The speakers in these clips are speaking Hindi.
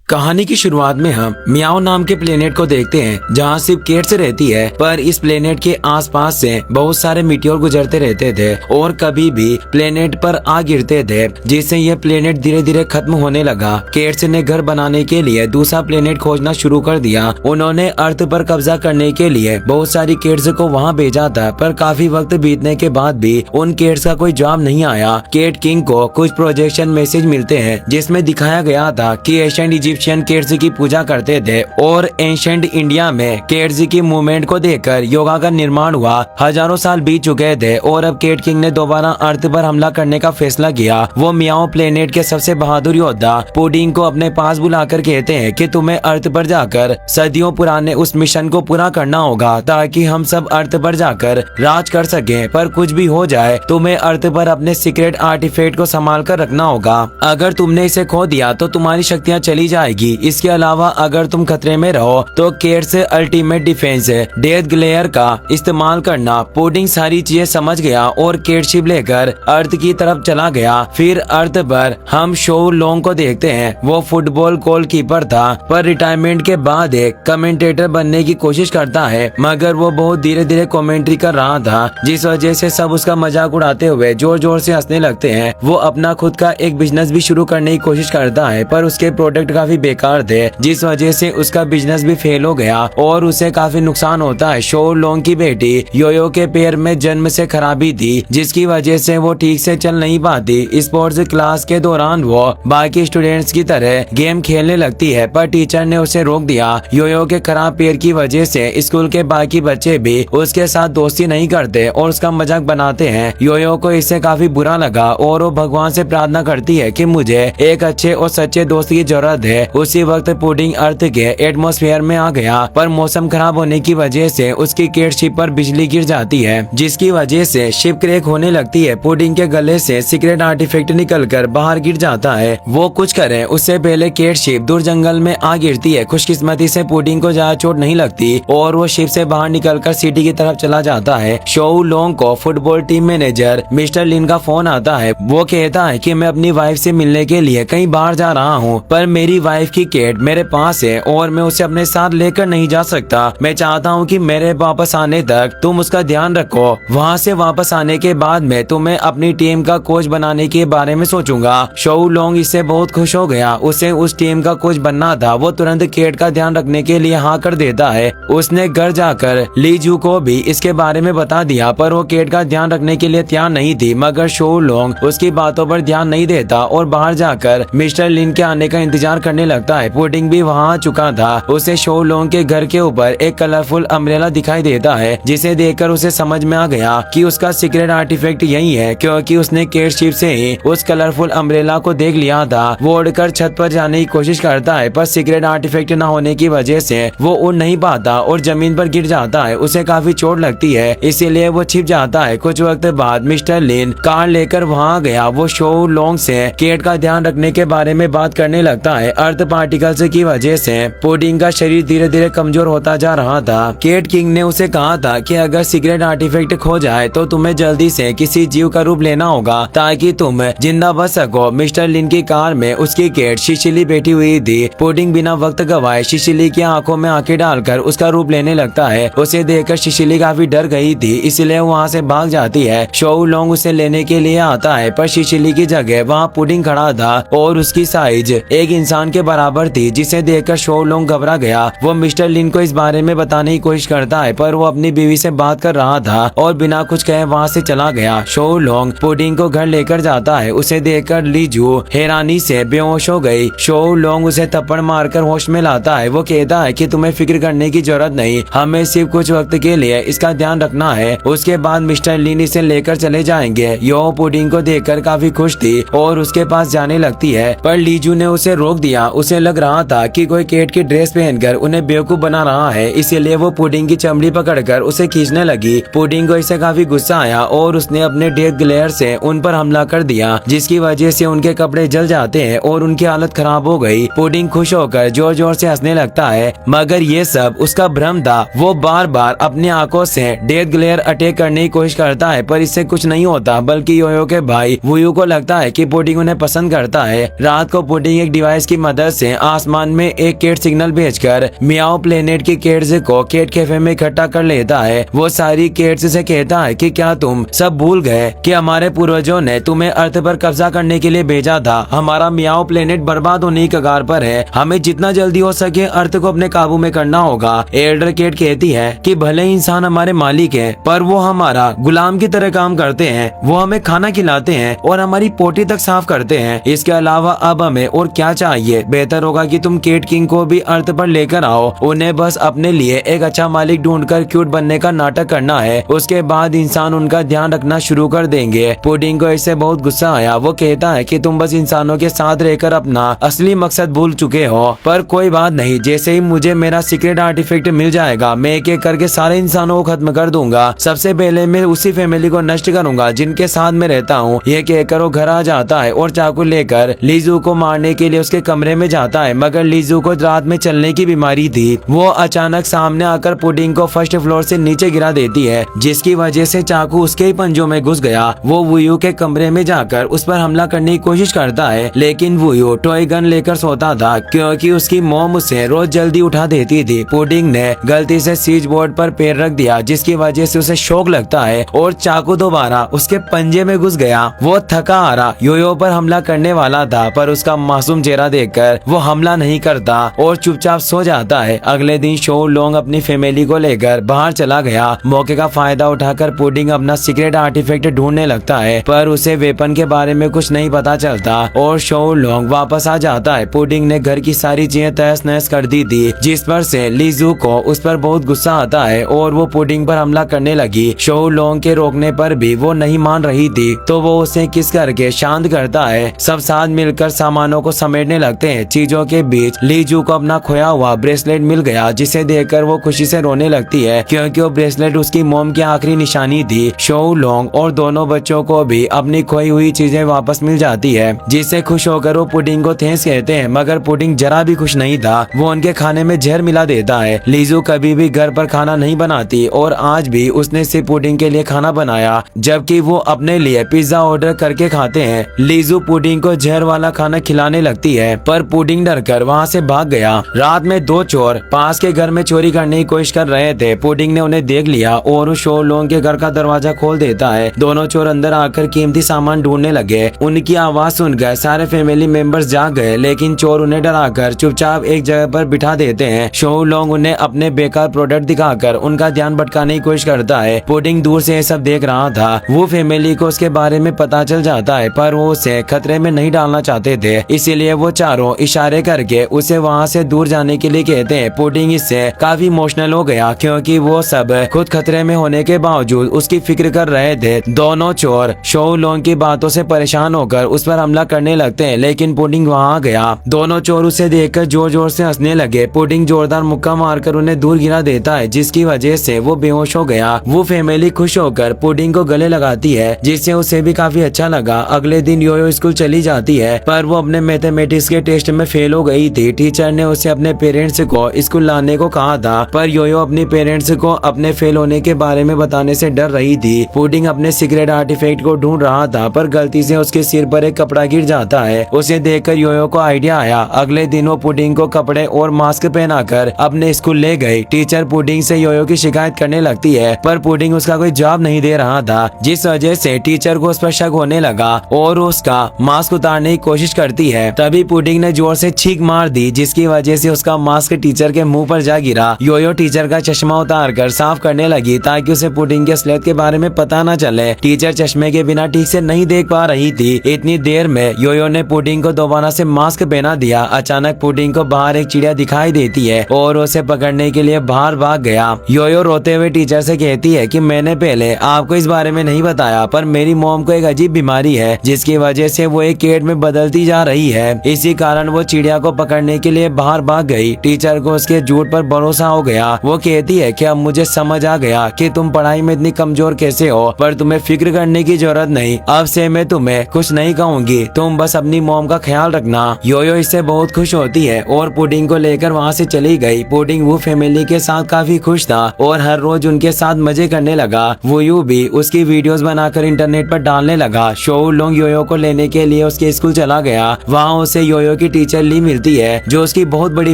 कहानी की शुरुआत में हम मियाओ नाम के प्लेनेट को देखते हैं जहाँ सिर्फ केट्स रहती है। पर इस प्लेनेट के आसपास से बहुत सारे मीटियोर गुजरते रहते थे और कभी भी प्लेनेट पर आ गिरते थे, जिससे यह प्लेनेट धीरे धीरे खत्म होने लगा। केट्स ने घर बनाने के लिए दूसरा प्लेनेट खोजना शुरू कर दिया। उन्होंने अर्थ पर कब्जा करने के लिए बहुत सारी केट्स को वहाँ भेजा था, पर काफी वक्त बीतने के बाद भी उन केट्स का कोई जवाब नहीं आया। केट किंग को कुछ प्रोजेक्शन मैसेज मिलते हैं जिसमें दिखाया गया था कि एशियन इजिप्शियन केट्स की पूजा करते थे और एंशिएंट इंडिया में केट्स की मूवमेंट को देखकर योगा का निर्माण हुआ। हजारों साल बीत चुके थे और अब केट किंग ने दोबारा अर्थ पर हमला करने का फैसला किया। वो मियाओ प्लेनेट के सबसे बहादुर योद्धा पुडिंग को अपने पास बुलाकर कहते हैं कि तुम्हें अर्थ पर जाकर सदियों पुराने उस मिशन को पूरा करना होगा ताकि हम सब अर्थ पर जाकर राज कर सकें। पर कुछ भी हो जाए तुम्हें अर्थ पर अपने सीक्रेट आर्टिफैक्ट को संभाल कर रखना होगा। अगर तुमने इसे खो दिया तो तुम्हारी शक्तियाँ चली जाएगी। इसके अलावा अगर तुम खतरे में रहो तो केट्स अल्टीमेट डिफेंस डेथ ग्लेयर का इस्तेमाल करना। पुडिंग सारी चीजें समझ गया और केट शिप लेकर अर्थ की तरफ चला गया। फिर अर्थ पर हम शो लोंग को देखते हैं। वो फुटबॉल गोलकीपर था, पर रिटायरमेंट के बाद एक कमेंटेटर बनने की कोशिश करता है, मगर वो बहुत धीरे धीरे कमेंट्री कर रहा था, जिस वजह से सब उसका मजाक उड़ाते हुए जोर जोर से हंसने लगते हैं। वो अपना खुद का एक बिजनेस भी शुरू करने की कोशिश करता है, पर उसके प्रोडक्ट काफी बेकार थे, जिस वजह से उसका बिजनेस भी फेल हो गया और उसे काफी नुकसान होता है। शो लोंग की बेटी योयो के पैर में जन्म से खराबी थी, जिसकी वजह से वो ठीक से चल नहीं पाती। स्पोर्ट्स क्लास के दौरान वो बाकी स्टूडेंट्स की तरह गेम खेलने लगती है, पर टीचर ने उसे रोक दिया। योयो के खराब पैर की वजह से स्कूल के बाकी बच्चे भी उसके साथ दोस्ती नहीं करते और उसका मजाक बनाते हैं। योयो को इससे काफी बुरा लगा और वो भगवान से प्रार्थना करती है कि मुझे एक अच्छे और सच्चे दोस्त की जरूरत है। उसी वक्त पुडिंग अर्थ के एटमॉस्फेयर में आ गया, पर मौसम खराब होने की वजह से उसकी केट शिप पर बिजली गिर जाती है, जिसकी वजह से शिप क्रैक होने लगती है। पुडिंग के गले से सीक्रेट आर्टिफैक्ट निकलकर बाहर गिर जाता है। वो कुछ करे उससे पहले केट शिप दूर जंगल में आ गिरती है। खुशकिस्मती से पुडिंग को ज्यादा चोट नहीं लगती और वो शिप से बाहर निकलकर सिटी की तरफ चला जाता है। शो लोंग को फुटबॉल टीम मैनेजर मिस्टर लिन का फोन आता है। वो कहता है कि मैं अपनी वाइफ से मिलने के लिए कहीं बाहर जा रहा हूँ, पर मेरी वाइफ की केट मेरे पास है और मैं उसे अपने साथ लेकर नहीं जा सकता। मैं चाहता हूँ कि मेरे वापस आने तक तुम उसका ध्यान रखो। वहाँ से वापस आने के बाद मैं तुम्हें अपनी टीम का कोच बनाने के बारे में सोचूंगा। शो लोंग इससे बहुत खुश हो गया। उसे उस टीम का कोच बनना था। वो तुरंत केट का ध्यान रखने के लिए हाँ कर देता है। उसने घर जाकर लीजू को भी इसके बारे में बता दिया, पर वो केट का ध्यान रखने के लिए तैयार नहीं थी। मगर शो लोंग उसकी बातों पर ध्यान नहीं देता और बाहर जाकर मिस्टर लिन के आने का इंतजार करने लगता है। पुडिंग भी वहाँ आ चुका था। उसे शो लोंग के घर के ऊपर एक कलरफुल अम्ब्रेला दिखाई देता है, जिसे देखकर उसे समझ में आ गया कि उसका सीक्रेट आर्टिफैक्ट यही है, क्योंकि उसने केट शिप से ही उस कलरफुल अम्ब्रेला को देख लिया था। वो उड़कर छत पर जाने की कोशिश करता है, पर सीक्रेट आर्टिफैक्ट न होने की वजह से वो उड़ नहीं पाता और जमीन पर गिर जाता है। उसे काफी चोट लगती है, इसीलिए वो छिप जाता है। कुछ वक्त बाद मिस्टर लिन कार लेकर वहाँ गया। वो शो लोंग से केट का ध्यान रखने के बारे में बात करने लगता है। अर्थ पार्टिकल्स की वजह से पुडिंग का शरीर धीरे धीरे कमजोर होता जा रहा था। केट किंग ने उसे कहा था कि अगर सीक्रेट आर्टिफैक्ट खो जाए तो तुम्हें जल्दी से किसी जीव का रूप लेना होगा ताकि तुम जिंदा बच सको। मिस्टर लिन की कार में उसकी केट शिशिली बैठी हुई थी। पुडिंग बिना वक्त गवाए शिशिली की आंखों में आंखें डालकर उसका रूप लेने लगता है। उसे देखकर शिशिली काफी डर गई थी, इसलिए वहाँ से भाग जाती है। शो लोंग उसे लेने के लिए आता है, पर शिशिली की जगह वहाँ पुडिंग खड़ा था और उसकी साइज एक इंसान के बराबर थी, जिसे देखकर शो लोंग घबरा गया। वो मिस्टर लिन को इस बारे में बताने की कोशिश करता है, पर वो अपनी बीवी से बात कर रहा था और बिना कुछ कहे वहाँ से चला गया। शो लोंग पुडिंग को घर लेकर जाता है। उसे देखकर लीजू हैरानी से बेहोश हो गई। शो लोंग उसे थप्पड़ मारकर होश में लाता है। वो कहता है कि तुम्हें फिक्र करने की जरूरत नहीं, हमें सिर्फ कुछ वक्त के लिए इसका ध्यान रखना है। उसके बाद मिस्टर लिन इसे लेकर चले जाएंगे। यो पुडिंग को देखकर काफी खुश थी और उसके पास जाने लगती है, पर लीजू ने उसे रोक दिया। उसे लग रहा था कि कोई केट की ड्रेस पहनकर उन्हें बेवकूफ बना रहा है, इसीलिए वो पुडिंग की चमड़ी पकड़कर उसे खींचने लगी। पुडिंग को इससे काफी गुस्सा आया और उसने अपने डेथ ग्लेयर से उन पर हमला कर दिया, जिसकी वजह से उनके कपड़े जल जाते हैं और उनकी हालत खराब हो गई। पुडिंग खुश होकर जोर जोर से हंसने लगता है, मगर ये सब उसका भ्रम था। वो बार बार अपनी आंखों से डेथ ग्लेयर अटैक करने की कोशिश करता है, पर इससे कुछ नहीं होता, बल्कि योयो के भाई वुयू को लगता है कि पुडिंग उन्हें पसंद करता है। रात को पुडिंग एक डिवाइस की मदद से आसमान में एक केट सिग्नल भेजकर मियाओ प्लेनेट की केट्स को केट कैफे में इकट्ठा कर लेता है। वो सारी केट्स से कहता है कि क्या तुम सब भूल गए कि हमारे पूर्वजों ने तुम्हें अर्थ पर कब्जा करने के लिए भेजा था। हमारा मियाओ प्लेनेट बर्बाद होने की कगार पर है। हमें जितना जल्दी हो सके अर्थ को अपने काबू में करना होगा। एल्डर केट कहती है कि भले ही इंसान हमारे मालिक है, पर वो हमारा गुलाम की तरह काम करते हैं। वो हमें खाना खिलाते हैं और हमारी पोटी तक साफ करते हैं। इसके अलावा अब हमें और क्या चाहिए? बेहतर होगा कि तुम केट किंग को भी अर्थ पर लेकर आओ। उन्हें बस अपने लिए एक अच्छा मालिक ढूंढकर क्यूट बनने का नाटक करना है। उसके बाद इंसान उनका ध्यान रखना शुरू कर देंगे। पुडिंग को इससे बहुत गुस्सा आया। वो कहता है कि तुम बस इंसानों के साथ रहकर अपना असली मकसद भूल चुके हो। पर कोई बात नहीं, जैसे ही मुझे मेरा सीक्रेट आर्टिफैक्ट मिल जाएगा मैं एक एक करके सारे इंसानों को खत्म कर दूंगा। सबसे पहले मैं उसी फैमिली को नष्ट करूंगा जिनके साथ मैं रहता हूँ। ये कहकर वो घर आ जाता है और चाकू लेकर लीजू को मारने के लिए उसके कमरे में जाता है, मगर लीजू को रात में चलने की बीमारी थी। वो अचानक सामने आकर पुडिंग को फर्स्ट फ्लोर से नीचे गिरा देती है, जिसकी वजह से चाकू उसके ही पंजों में घुस गया। वो वुयू के कमरे में जाकर उस पर हमला करने की कोशिश करता है, लेकिन वुयू टॉय गन लेकर सोता था क्योंकि उसकी मॉम उसे रोज जल्दी उठा देती थी। पुडिंग ने गलती से स्विच बोर्ड पर पैर रख दिया, जिसकी वजह से उसे शॉक लगता है और चाकू दोबारा उसके पंजे में घुस गया। वो थका हारा योयो पर हमला करने वाला था, पर उसका मासूम चेहरा देखकर वो हमला नहीं करता और चुपचाप सो जाता है। अगले दिन शो लोंग अपनी फैमिली को लेकर बाहर चला गया। मौके का फायदा उठाकर पुडिंग अपना सीक्रेट आर्टिफैक्ट ढूंढने लगता है, पर उसे वेपन के बारे में कुछ नहीं पता चलता और शो लोंग वापस आ जाता है। पुडिंग ने घर की सारी चीजें तहस नहस कर दी थी, जिस पर से लीजू को उस पर बहुत गुस्सा आता है और वो पुडिंग पर हमला करने लगी। शो लोंग के रोकने पर भी वो नहीं मान रही थी, तो वो उसे किस करके शांत करता है। सब साथ मिलकर सामानों को समेटने लगते हैं। चीजों के बीच लीजू को अपना खोया हुआ ब्रेसलेट मिल गया, जिसे देखकर वो खुशी से रोने लगती है क्योंकि वो ब्रेसलेट उसकी मॉम की आखिरी निशानी थी। शो लोंग और दोनों बच्चों को भी अपनी खोई हुई चीजें वापस मिल जाती है, जिससे खुश होकर वो पुडिंग को थैंक्स कहते हैं, मगर पुडिंग जरा भी खुश नहीं था। वो उनके खाने में जहर मिला देता है। लीजू कभी भी घर पर खाना नहीं बनाती और आज भी उसने सिर्फ पुडिंग के लिए खाना बनाया, जबकि वो अपने लिए पिज्जा ऑर्डर करके खाते हैं। लीजू पुडिंग को जहर वाला खाना खिलाने लगती है, पर पुडिंग डरकर वहाँ से भाग गया। रात में दो चोर पास के घर में चोरी करने की कोशिश कर रहे थे। पुडिंग ने उन्हें देख लिया और उस शो लोंग के घर का दरवाजा खोल देता है। दोनों चोर अंदर आकर कीमती सामान ढूंढने लगे। उनकी आवाज सुनकर सारे फैमिली मेंबर्स जाग गए, लेकिन चोर उन्हें डराकर चुपचाप एक जगह पर बिठा देते हैं। शो लोंग उन्हें अपने बेकार प्रोडक्ट दिखाकर उनका ध्यान भटकाने की कोशिश करता है। पुडिंग दूर से ये सब देख रहा था। वो फैमिली को उसके बारे में पता चल जाता है, पर वो उसे खतरे में नहीं डालना चाहते थे, इसीलिए वो चारों इशारे करके उसे वहाँ से दूर जाने के लिए कहते हैं। पुडिंग इससे काफी इमोशनल हो गया क्योंकि वो सब खुद खतरे में होने के बावजूद उसकी फिक्र कर रहे थे। दोनों चोर शो लोंग की बातों से परेशान होकर उस पर हमला करने लगते हैं, लेकिन पुडिंग वहाँ आ गया। दोनों चोर उसे देखकर जोर जोर से हंसने लगे। पुडिंग जोरदार मुक्का मारकर उन्हें दूर गिरा देता है, जिसकी वजह से वो बेहोश हो गया। वो फैमिली खुश होकर पुडिंग को गले लगाती है, जिससे उसे भी काफी अच्छा लगा। अगले दिन योयो स्कूल चली जाती है, पर वो अपने मैथमेटिक्स के टेस्ट में फेल हो गई थी। टीचर ने उसे अपने पेरेंट्स को स्कूल लाने को कहा था, पर योयो अपने पेरेंट्स को अपने फेल होने के बारे में बताने से डर रही थी। पुडिंग अपने सीक्रेट आर्टिफैक्ट को ढूंढ रहा था, पर गलती से उसके सिर पर एक कपड़ा गिर जाता है। उसे देखकर योयो को आइडिया आया। अगले दिन वो पुडिंग को कपड़े और मास्क पहनाकर अपने स्कूल ले गई। टीचर पुडिंग से योयो की शिकायत करने लगती है, पर पुडिंग उसका कोई जवाब नहीं दे रहा था, जिस वजह से टीचर को उस पर शक होने लगा और उसका मास्क उतारने की कोशिश करती है। तभी पुडिंग ने जोर से छींक मार दी, जिसकी वजह से उसका मास्क टीचर के मुंह पर जा गिरा। योयो टीचर का चश्मा उतारकर साफ करने लगी ताकि उसे पुडिंग के असलियत के बारे में पता न चले। टीचर चश्मे के बिना ठीक से नहीं देख पा रही थी। इतनी देर में योयो ने पुडिंग को दोबारा से मास्क पहना दिया। अचानक पुडिंग को बाहर एक चिड़िया दिखाई देती है और उसे पकड़ने के लिए बाहर भाग गया। योयो रोते हुए टीचर से कहती है कि मैंने पहले आपको इस बारे में नहीं बताया, पर मेरी मॉम को एक अजीब बीमारी है, जिसकी वजह से वो एक केट में बदलती जा रही है। इसी कारण वो चिड़िया को पकड़ने के लिए बाहर भाग गई। टीचर को उसके झूठ पर भरोसा हो गया। वो कहती है कि अब मुझे समझ आ गया कि तुम पढ़ाई में इतनी कमजोर कैसे हो, पर तुम्हें फिक्र करने की जरूरत नहीं। अब से मैं तुम्हें कुछ नहीं कहूँगी, तुम बस अपनी मॉम का ख्याल रखना। योयो इससे बहुत खुश होती है और पुडिंग को लेकर वहाँ से चली गई। पुडिंग वो फैमिली के साथ काफी खुश था और हर रोज उनके साथ मजे करने लगा। वो यू भी उसकी वीडियोस बनाकर इंटरनेट पर डालने लगा। शो लोंग योयो को लेने के लिए उसके स्कूल चला गया। वहाँ उसे योयो की की टीचर ली मिलती है जो उसकी बहुत बड़ी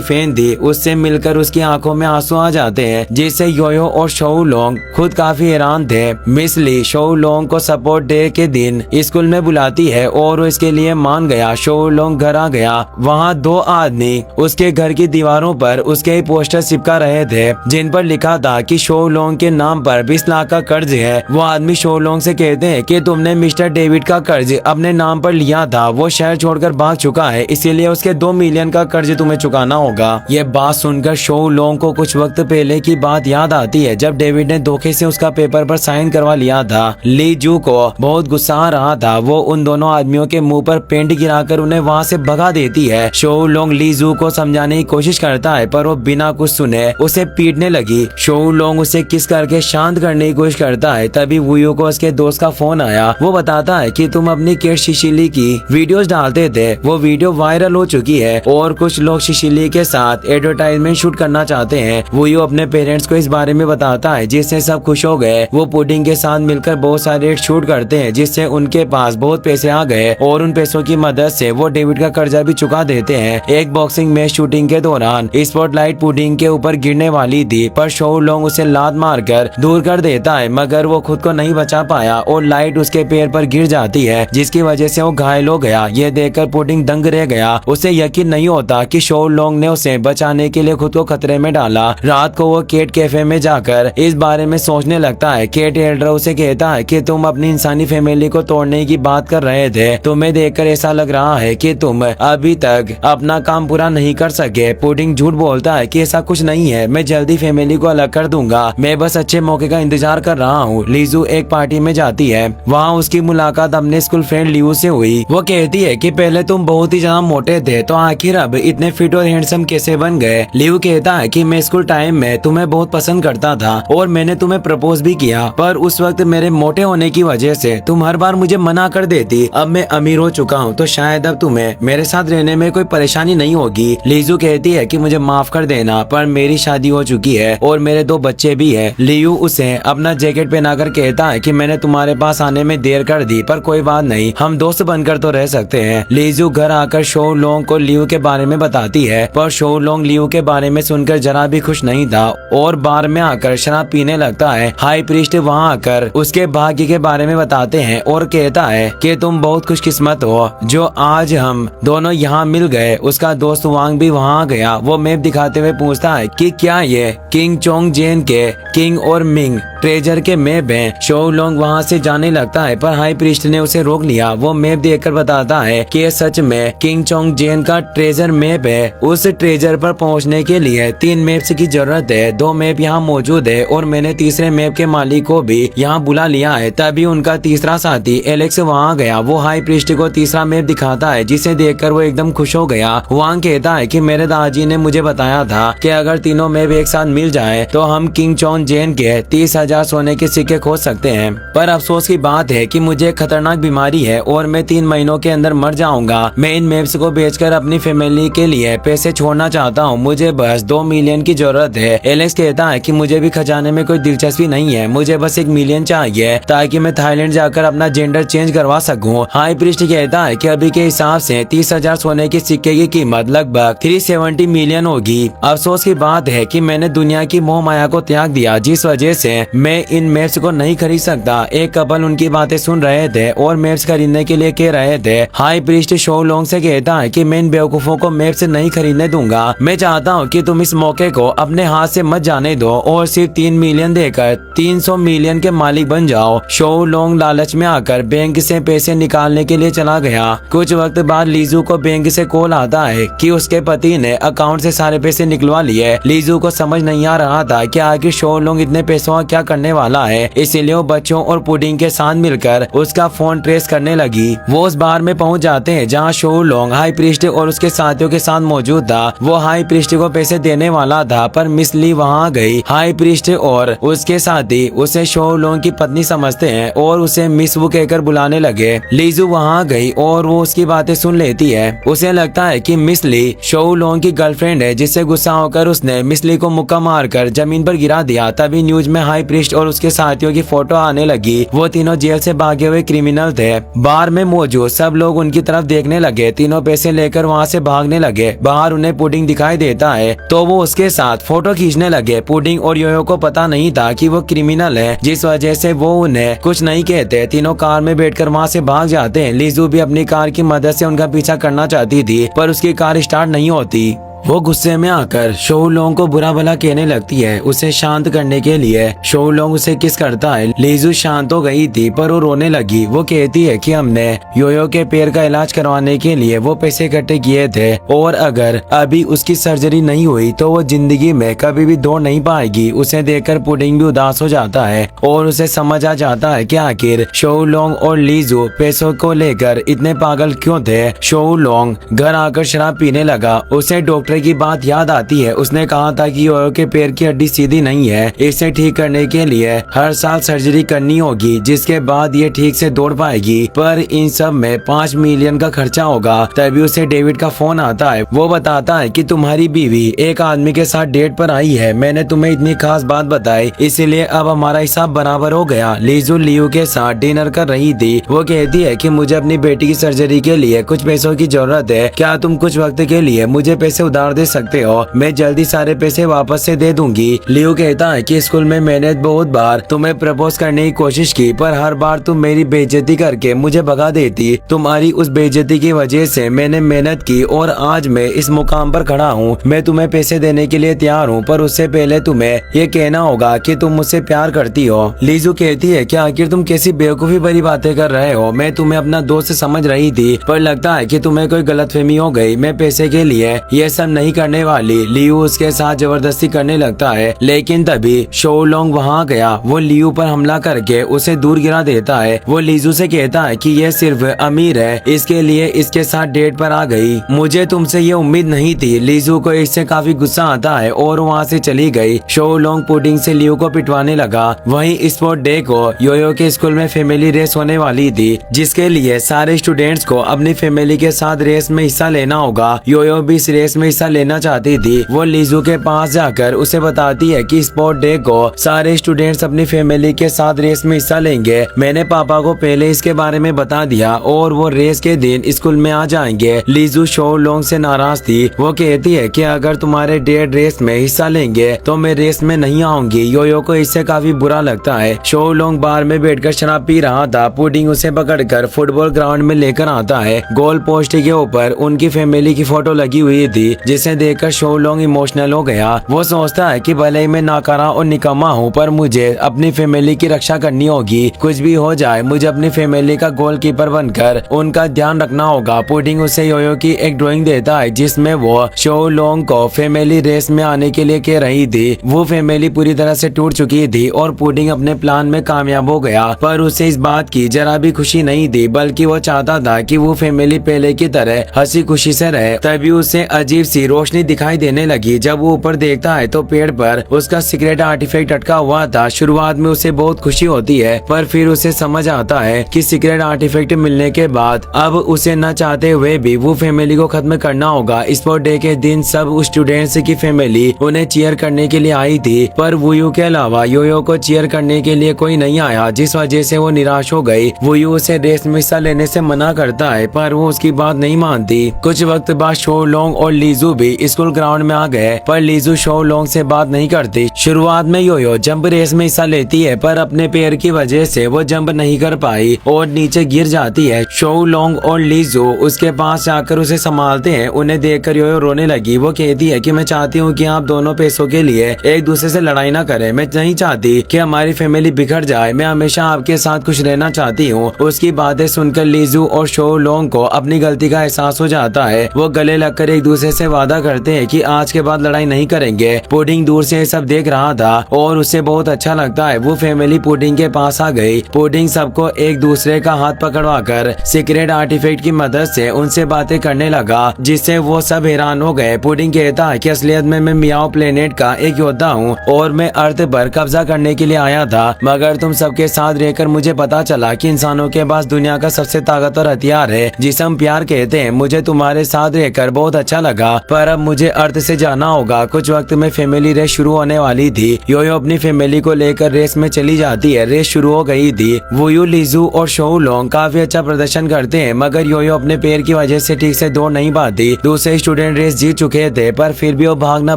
फैन थी। उससे मिलकर उसकी आंखों में आंसू आ जाते हैं, जिससे योयो और शोउ लोंग खुद काफी हैरान थे। मिस ली शोउ लोंग को सपोर्ट डे के दिन स्कूल में बुलाती है और वो इसके लिए मान गया। शोउ लोंग घर आ गया। वहाँ दो आदमी उसके घर की दीवारों पर उसके ही पोस्टर चिपका रहे थे जिन पर लिखा था कि शोउ लोंग के नाम पर 20 लाख का कर्ज है। वो आदमी शोउ लोंग से कहते हैं कि तुमने मिस्टर डेविड का कर्ज अपने नाम पर लिया था, वो शहर छोड़कर भाग चुका है, इसीलिए उसके 2 मिलियन का कर्ज तुम्हें चुकाना होगा। ये बात सुनकर शोउ लोंग को कुछ वक्त पहले की बात याद आती है जब डेविड ने धोखे से उसका पेपर पर साइन करवा लिया था। ली जू को बहुत गुस्सा आ रहा था। वो उन दोनों आदमियों के मुंह पर पेंट गिराकर उन्हें वहाँ से भगा देती है। शोउ लोंग ली जू को समझाने की कोशिश करता है पर वो बिना कुछ सुने उसे पीटने लगी। शोउ लोंग उसे किस करके शांत करने की कोशिश करता है। तभी वुयू को उसके दोस्त का फोन आया। वो बताता है कि तुम अपनी केट शिशिली की वीडियोस डालते थे, वो वीडियो वायरल हो चुकी है और कुछ लोग शिशिली के साथ एडवर्टाइजमेंट शूट करना चाहते हैं। वुयू अपने पेरेंट्स को इस बारे में बताता है जिससे सब खुश हो गए। वो पुडिंग के साथ मिलकर बहुत सारे शूट करते हैं जिससे उनके पास बहुत पैसे आ गए और उन पैसों की मदद से वो डेविड का कर्जा भी चुका देते हैं। एक बॉक्सिंग मैच शूटिंग के दौरान स्पॉटलाइट पुडिंग के ऊपर गिरने वाली थी पर शोउ लोंग उसे लात मारकर दूर कर देता है, मगर वो खुद को नहीं बचा पाया और लाइट उसके पैर पर गिर जाती है जिसकी वजह से वो घायल हो गया। यह देखकर पुडिंग दंग रह गया। उसे यकीन नहीं होता कि शोउ लोंग ने उसे बचाने के लिए खुद को खतरे में डाला। रात को वो केट कैफे में जाकर इस बारे में सोचने लगता है। केट एल्डर उसे कहता है कि तुम अपनी इंसानी फैमिली को तोड़ने की बात कर रहे थे, तुम्हें देखकर ऐसा लग रहा है कि तुम अभी तक अपना काम पूरा नहीं कर सके। पुडिंग झूठ बोलता है कि ऐसा कुछ नहीं है, मैं जल्दी फैमिली को अलग कर दूंगा, मैं बस अच्छे मौके का इंतजार कर रहा हूँ। लीजू एक पार्टी में जाती है। वहाँ उसकी मुलाकात अपने स्कूल फ्रेंड लियू से हुई। वो कहती है कि पहले तुम बहुत ही ज्यादा मोटे थे तो आखिर अब इतने फिट और हैंडसम कैसे बन गए। लियू कहता है कि मैं स्कूल टाइम में तुम्हें बहुत पसंद करता था और मैंने तुम्हें प्रपोज भी किया, पर उस वक्त मेरे मोटे होने की वजह से तुम हर बार मुझे मना कर देती। अब मैं अमीर हो चुका हूँ तो शायद अब तुम्हें मेरे साथ रहने में कोई परेशानी नहीं होगी। लीजू कहती है कि मुझे माफ कर देना, पर मेरी शादी हो चुकी है और मेरे 2 बच्चे भी है। लियू उसे अपना जैकेट पहनाकर कहता है कि मैंने तुम्हारे पास आने में देर कर दी, पर कोई बात नहीं, हम दोस्त बनकर तो रह सकते हैं। लीजू घर आकर शोउ लोंग को लियू के बारे में बताती है, पर शोउ लोंग लियू के बारे में सुनकर जरा भी खुश नहीं था और बार में आकर शराब पीने लगता है। हाई प्रीस्ट वहाँ आकर उसके भाग्य के बारे में बताते हैं और कहता है कि तुम बहुत खुशकिस्मत हो जो आज हम दोनों यहाँ मिल गए। उसका दोस्त वांग भी वहाँ आ गया। वो मैप दिखाते हुए पूछता है कि क्या ये किंग चोंग जेन के किंग और मिंग ट्रेजर के मैप हैं। शोउ लोंग वहाँ से जाने लगता है पर हाई प्रीस्ट ने उसे रोक लिया। वो मैप देखकर बताता है कि ये सच में किंग चोंग जेन का ट्रेजर मैप है। उस ट्रेजर पर पहुँचने के लिए 3 मैप्स की जरूरत है। 2 मैप यहाँ मौजूद है और मैंने तीसरे मैप के मालिक को भी यहाँ बुला लिया है। तभी उनका तीसरा साथी एलेक्स वहाँ गया। वो हाई प्रीस्ट को तीसरा मैप दिखाता है जिसे देखकर वो एकदम खुश हो गया। वांग कहता है कि मेरे दादाजी ने मुझे बताया था कि अगर तीनों मैप एक साथ मिल जाए तो हम किंग चोंग जेन के 30,000 सोने के सिक्के खोज सकते हैं। पर अफसोस की बात है कि मुझे एक खतरनाक बीमारी है और मैं 3 महीनों के अंदर मर जाऊंगा। मैं इन मैप्स को बेचकर अपनी फैमिली के लिए पैसे छोड़ना चाहता हूँ। मुझे बस 2 मिलियन की जरूरत है। एलेक्स कहता है कि मुझे भी खजाने में कोई दिलचस्पी नहीं है, मुझे बस 1 मिलियन चाहिए ताकि मैं थाईलैंड जाकर अपना जेंडर चेंज करवा सकूं। हाई प्रीस्ट कहता है कि अभी के हिसाब से 30,000 सोने के सिक्के की कीमत लगभग 370 मिलियन होगी। अफसोस की बात है कि मैंने दुनिया की मोह माया को त्याग दिया, जिस वजह से मैं इन मैप्स को नहीं खरीद सकता। एक कपल उनकी बातें सुन रहे थे और मैप्स खरीदने के लिए कह रहे थे। हाई प्रीस्ट शोउ लोंग से कहता है कि मैं इन बेवकूफों को मैप्स नहीं खरीदने दूंगा। मैं चाहता हूँ कि तुम इस मौके को अपने हाथ से मत जाने दो और सिर्फ 3 मिलियन देकर 300 मिलियन के मालिक बन जाओ। शोउ लोंग लालच में आकर बैंक से पैसे निकालने के लिए चला गया। कुछ वक्त बाद लीजू को बैंक से कॉल आता है कि उसके पति ने अकाउंट से सारे पैसे निकलवा लिए। लीजू को समझ नहीं आ रहा था कि आखिर शोउ लोंग इतने पैसों का क्या करने वाला है, इसीलिए वो बच्चों और पुडिंग के साथ मिलकर उसका फोन ट्रेस करने लगी। वो उस बार में पहुंच जाते हैं जहां शोउ लोंग हाई प्रीस्ट और उसके साथियों के साथ मौजूद था। वो हाई प्रीस्ट को पैसे देने वाला था पर मिस ली वहां आ गई। हाई प्रीस्ट और उसके साथी उसे शोउ लोंग की पत्नी समझते हैं और उसे मिस वू कहकर बुलाने लगे। लीजू वहां आ गई और वो उसकी बातें सुन लेती है। उसे लगता है कि मिस ली शोउ लोंग की गर्लफ्रेंड है, जिससे गुस्सा होकर उसने मिस ली को मुक्का मारकर जमीन पर गिरा दिया। तभी न्यूज में हाई प्रीस्ट साइंटिस्ट और उसके साथियों की फोटो आने लगी। वो तीनों जेल से भागे हुए क्रिमिनल थे। बार में मौजूद सब लोग उनकी तरफ देखने लगे। तीनों पैसे लेकर वहाँ से भागने लगे। बाहर उन्हें पुडिंग दिखाई देता है तो वो उसके साथ फोटो खींचने लगे। पुडिंग और योयो को पता नहीं था कि वो क्रिमिनल है, जिस वजह से वो उन्हें कुछ नहीं कहते। तीनों कार में बैठकर वहाँ से भाग जाते हैं। लीजू भी अपनी कार की मदद से उनका पीछा करना चाहती थी पर उसकी कार स्टार्ट नहीं होती। वो गुस्से में आकर शोलोंग को बुरा भला कहने लगती है। उसे शांत करने के लिए शोलोंग उसे किस करता है। लीजू शांत हो गई थी पर वो रोने लगी। वो कहती है कि हमने योयो के पैर का इलाज करवाने के लिए वो पैसे इकट्ठे किए थे और अगर अभी उसकी सर्जरी नहीं हुई तो वो जिंदगी में कभी भी दौड़ नहीं पाएगी। उसे देखकर पुडिंग भी उदास हो जाता है और उसे समझ आ जाता है कि आखिर शोलोंग और लीजू पैसों को लेकर इतने पागल क्यों थे। शोलोंग घर आकर शराब पीने लगा। उसे डॉक्टर की बात याद आती है। उसने कहा था कि योयो के पैर की हड्डी सीधी नहीं है, इसे ठीक करने के लिए हर साल सर्जरी करनी होगी जिसके बाद ये ठीक से दौड़ पाएगी। पर इन सब में 5 मिलियन का खर्चा होगा। तभी उसे डेविड का फोन आता है। वो बताता है कि तुम्हारी बीवी एक आदमी के साथ डेट पर आई है। मैंने तुम्हें इतनी खास बात बताई इसलिए अब हमारा हिसाब बराबर हो गया। लीजू लियू के साथ डिनर कर रही थी। वो कहती है कि मुझे अपनी बेटी की सर्जरी के लिए कुछ पैसों की जरूरत है। क्या तुम कुछ वक्त के लिए मुझे पैसे उधार दे सकते हो? मैं जल्दी सारे पैसे वापस से दे दूंगी। लियो कहता है कि स्कूल में मैंने बहुत बार तुम्हें प्रपोज करने की कोशिश की पर हर बार तुम मेरी बेइज्जती करके मुझे भगा देती। तुम्हारी उस बेइज्जती की वजह से मैंने मेहनत की और आज मैं इस मुकाम पर खड़ा हूँ। मैं तुम्हें पैसे देने के लिए तैयार हूँ पर उससे पहले तुम्हें ये कहना होगा कि तुम मुझसे प्यार करती हो। लीजू कहती है कि आखिर तुम कैसी बेवकूफी भरी बातें कर रहे हो। मैं तुम्हें अपना दोस्त समझ रही थी पर लगता है कि तुम्हें कोई गलतफहमी हो गई। मैं पैसे के लिए ये सब नहीं करने वाली। लियू उसके साथ जबरदस्ती करने लगता है लेकिन तभी शोलोंग वहाँ गया। वो लियू पर हमला करके उसे दूर गिरा देता है। वो लीजू से कहता है कि ये सिर्फ अमीर है इसके लिए इसके साथ डेट पर आ गई। मुझे तुमसे ये उम्मीद नहीं थी। लीजू को इससे काफी गुस्सा आता है और वहाँ से चली गई। शोलोंग पुडिंग से लियू को पिटवाने लगा। वहीं स्पोर्ट डे को योयो के स्कूल में फैमिली रेस होने वाली थी जिसके लिए सारे स्टूडेंट्स को अपनी फैमिली के साथ रेस में हिस्सा लेना होगा। योयो भी इस रेस में हिस्सा लेना चाहती थी। वो लीजू के पास जाकर उसे बताती है कि स्पोर्ट डे को सारे स्टूडेंट्स अपनी फैमिली के साथ रेस में हिस्सा लेंगे। मैंने पापा को पहले इसके बारे में बता दिया और वो रेस के दिन स्कूल में आ जाएंगे। लीजू शोलोंग से नाराज थी। वो कहती है कि अगर तुम्हारे डैड रेस में हिस्सा लेंगे तो मैं रेस में नहीं आऊंगी। योयो को इससे काफी बुरा लगता है। शोलोंग बार में बैठकर शराब पी रहा था। पुडिंग उसे पकड़कर फुटबॉल ग्राउंड में लेकर आता है। गोल पोस्ट के ऊपर उनकी फैमिली की फोटो लगी हुई थी जिसे देखकर शोलोंग इमोशनल हो गया। वो सोचता है कि भले ही मैं नाकारा और निकम्मा हूँ पर मुझे अपनी फैमिली की रक्षा करनी होगी। कुछ भी हो जाए मुझे अपनी फैमिली का गोलकीपर बनकर उनका ध्यान रखना होगा। पुडिंग उसे योयो की एक ड्राइंग देता है जिसमें वो शोलोंग को फैमिली रेस में आने के लिए कह रही थी। वो फैमिली पूरी तरह से टूट चुकी थी और पुडिंग अपने प्लान में कामयाब हो गया पर उसे इस बात की जरा भी खुशी नहीं थी बल्कि वो चाहता था कि वो फैमिली पहले की तरह हंसी खुशी से रहे। तभी उसे अजीब सी रोशनी दिखाई देने लगी। जब वो ऊपर देखता है तो पेड़ पर उसका सीक्रेट आर्टिफैक्ट अटका हुआ था। शुरुआत में उसे बहुत खुशी होती है पर फिर उसे समझ आता है कि सीक्रेट आर्टिफैक्ट मिलने के बाद अब उसे न चाहते हुए भी वो फैमिली को खत्म करना होगा। स्पोर्ट डे के दिन सब स्टूडेंट्स की फैमिली उन्हें चीयर करने के लिए आई थी पर वुयू के अलावा योयो को चीयर करने के लिए कोई नहीं आया जिस वजह से वो निराश हो गई। वुयू उसे रेस में हिस्सा लेने से मना करता है पर वो उसकी बात नहीं मानती। कुछ वक्त बाद शोलोंग और लीजू भी स्कूल ग्राउंड में आ गए पर लीजू शोलोंग से बात नहीं करती। शुरुआत में योयो जंप रेस में हिस्सा लेती है पर अपने पैर की वजह से वो जंप नहीं कर पाई और नीचे गिर जाती है। शोलोंग और लीजू उसके पास जाकर उसे संभालते हैं। उन्हें देखकर योयो रोने लगी। वो कहती है कि मैं चाहती हूँ कि आप दोनों पैसों के लिए एक दूसरे से लड़ाई ना करें। मैं नहीं चाहती कि हमारी फैमिली बिखर जाए। मैं हमेशा आपके साथ खुश रहना चाहती हूँ। उसकी बातें सुनकर लीजू और शोलोंग को अपनी गलती का एहसास हो जाता है। वो गले लगकर एक दूसरे से वादा करते हैं कि आज के बाद लड़ाई नहीं करेंगे। पुडिंग दूर से सब देख रहा था और उसे बहुत अच्छा लगता है। वो फैमिली पुडिंग के पास आ गई। पुडिंग सबको एक दूसरे का हाथ पकड़वाकर सीक्रेट आर्टिफैक्ट की मदद से उनसे बातें करने लगा जिससे वो सब हैरान हो गए। पुडिंग कहता है कि असलियत में मैं मियाओ प्लेनेट का एक योद्धा हूँ और मैं अर्थ पर कब्जा करने के लिए आया था मगर तुम सबके साथ रहकर मुझे पता चला कि इंसानों के पास दुनिया का सबसे ताकतवर हथियार है जिसे हम प्यार कहते हैं। मुझे तुम्हारे साथ रहकर बहुत अच्छा लगा। पर अब मुझे अर्थ से जाना होगा। कुछ वक्त में फैमिली रेस शुरू होने वाली थी। योयो अपनी फैमिली को लेकर रेस में चली जाती है। रेस शुरू हो गई थी। वुयू, लिजू और शोउ लोंग काफी अच्छा प्रदर्शन करते हैं, मगर योयो अपने पैर की वजह से ठीक से दौड़ नहीं पाती। दूसरे स्टूडेंट रेस जीत चुके थे, पर फिर भी वो भागना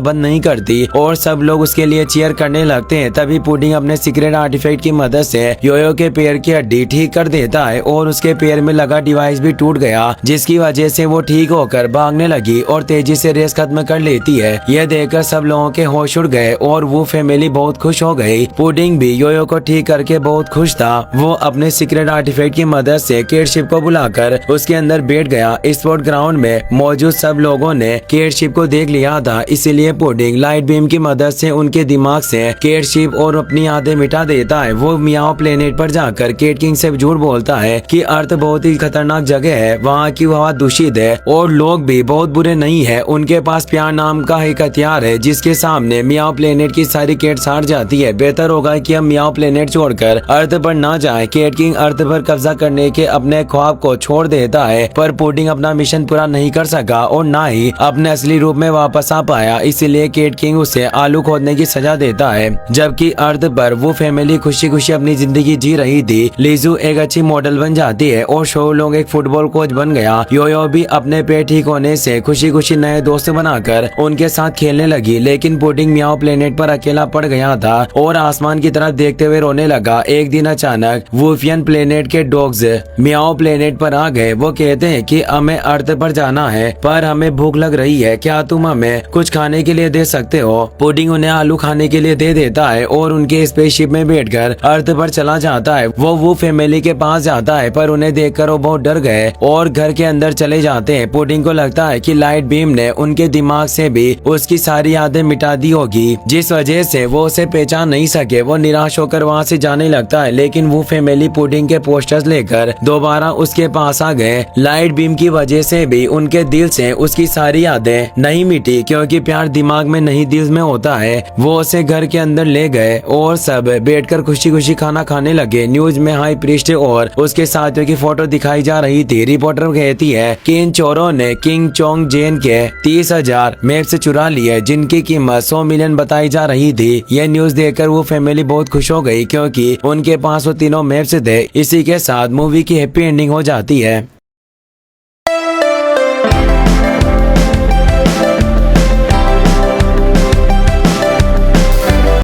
बंद नहीं करती और सब लोग उसके लिए चीयर करने लगते हैं। तभी पुडिंग अपने सीक्रेट आर्टिफैक्ट की मदद से योयो के पैर की हड्डी ठीक कर देता है और उसके पैर में लगा डिवाइस भी टूट गया, जिसकी वजह से वो ठीक होकर भागने लगी और तेजी से रेस खत्म कर लेती है। यह देखकर सब लोगों के होश उड़ गए और वो फैमिली बहुत खुश हो गई। पुडिंग भी योयो को ठीक करके बहुत खुश था। वो अपने सीक्रेट आर्टिफैक्ट की मदद से केट शिप को बुलाकर उसके अंदर बैठ गया। स्पोर्ट ग्राउंड में मौजूद सब लोगों ने केट शिप को देख लिया था, इसीलिए पुडिंग लाइट बीम की मदद से उनके दिमाग से केट शिप और अपनी यादें मिटा देता है। वो मियाओ प्लेनेट पर जाकर केट किंग से झूठ बोलता है कि अर्थ बहुत ही खतरनाक जगह है, वहाँ की हवा दूषित है और लोग भी बहुत बुरे नहीं है। उनके पास प्यार नाम का एक हथियार है जिसके सामने मियाओ प्लेनेट की सारी केट्स हार जाती है। बेहतर होगा कि हम मियाओ प्लेनेट छोड़कर अर्थ पर ना जाएं। केट किंग अर्थ पर कब्जा करने के अपने ख्वाब को छोड़ देता है, पर पुडिंग अपना मिशन पूरा नहीं कर सका और ना ही अपने असली रूप में वापस आ पाया। इसीलिए केट किंग उसे आलू खोदने की सजा देता है। जबकि अर्थ पर वो फैमिली खुशी खुशी अपनी जिंदगी जी रही थी। लिजू एक अच्छी मॉडल बन जाती है और शोउ लोंग एक फुटबॉल कोच बन गया। योयो भी अपने पेट ठीक होने से खुशी खुशी नए दोस्त बनाकर उनके साथ खेलने लगी, लेकिन पुडिंग मियाओ प्लेनेट पर अकेला पड़ गया था और आसमान की तरफ देखते हुए रोने लगा। एक दिन अचानक वुफियन प्लेनेट के डॉग्स मियाओ प्लेनेट पर आ गए। वो कहते हैं कि हमें अर्थ पर जाना है, पर हमें भूख लग रही है, क्या तुम हमें कुछ खाने के लिए दे सकते हो? पुडिंग उन्हें आलू खाने के लिए दे देता है और उनके स्पेसशिप में बैठकर अर्थ पर चला जाता है। वो फैमिली के पास जाता है, पर उन्हें देखकर वो बहुत डर गए और घर के अंदर चले जाते हैं। पुडिंग को लगता है कि लाइट बीम ने उनके दिमाग से भी उसकी सारी यादें मिटा दी होगी, जिस वजह से वो उसे पहचान नहीं सके। वो निराश होकर वहाँ से जाने लगता है, लेकिन वो फैमिली पुडिंग के पोस्टर्स लेकर दोबारा उसके पास आ गए। लाइट बीम की वजह से भी उनके दिल से उसकी सारी यादें नहीं मिटी, क्योंकि प्यार दिमाग में नहीं दिल में होता है। वो उसे घर के अंदर ले गए और सब बैठकर खुशी खुशी खाना खाने लगे। न्यूज में हाई प्रीस्ट और उसके साथियों की फोटो दिखाई जा रही थी। रिपोर्टर कहती है कि इन चोरों ने किंग चोंग जेन के 30,000 मैप से चुरा लिए, जिनकी कीमत 100 मिलियन बताई जा रही थी। यह न्यूज देखकर वो फैमिली बहुत खुश हो गई, क्योंकि उनके पास वो तीनों मैप्स थे। इसी के साथ मूवी की हैप्पी एंडिंग हो जाती है।